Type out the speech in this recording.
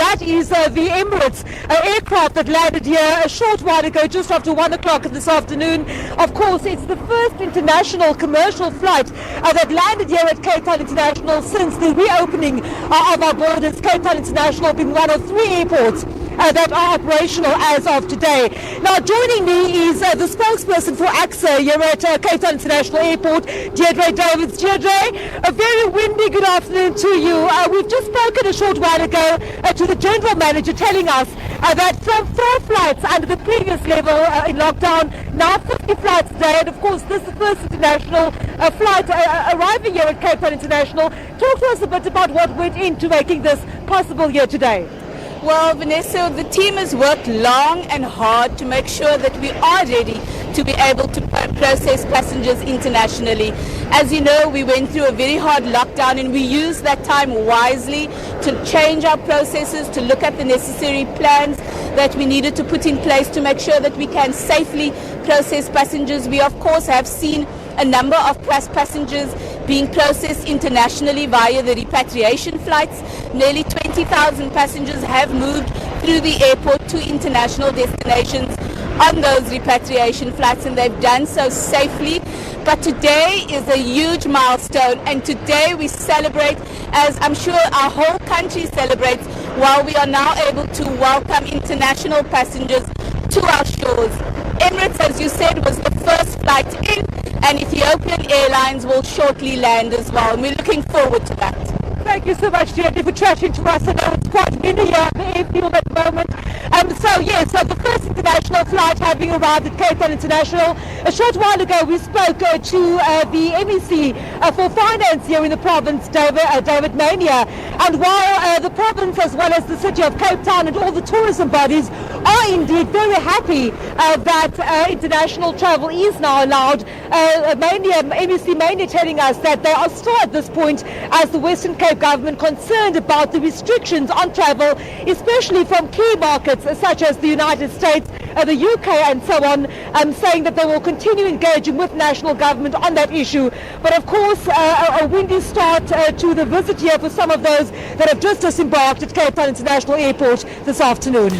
that is the Emirates aircraft that landed here a short while ago, just after 1 o'clock this afternoon. Of course, it's the first international commercial flight that landed here at Cape Town International since the reopening of our borders, Cape Town International being one of 3 airports that are operational as of today. Now, joining me is the spokesperson for AXA here at Cape Town International Airport, Deirdre Davids. Deirdre, a very windy good afternoon to you. We've just spoken a short while ago to the general manager telling us that from 4 flights under the previous level in lockdown, now 50 flights a day, and of course this is the first international flight arriving here at Cape Town International. Talk to us a bit about what went into making this possible here today. Well, Vanessa, the team has worked long and hard to make sure that we are ready to be able to process passengers internationally. As you know, we went through a very hard lockdown and we used that time wisely to change our processes, to look at the necessary plans that we needed to put in place to make sure that we can safely process passengers. We, of course, have seen a number of passengers being processed internationally via the repatriation flights. Nearly 20,000 passengers have moved through the airport to international destinations on those repatriation flights, and they've done so safely. But today is a huge milestone, and today we celebrate, as I'm sure our whole country celebrates, while we are now able to welcome international passengers to our shores. Emirates, as you said, was the first flight in, and Ethiopian Airlines will shortly land as well, and we're looking forward to that. Thank you so much, Deirdre, for chatting to us. I know it's quite windy here at the airfield at the moment. So the first international flight having arrived at Cape Town International. A short while ago, we spoke to the MEC for Finance here in the province, David Mania. And while the province, as well as the city of Cape Town and all the tourism bodies, are indeed very happy that international travel is now allowed, MEC Mania telling us that they are still at this point, as the Western Cape government, concerned about the restrictions on travel, especially from key markets such as the United States, the UK and so on, saying that they will continue engaging with national government on that issue. But of course, a windy start to the visit here for some of those that have just disembarked at Cape Town International Airport this afternoon.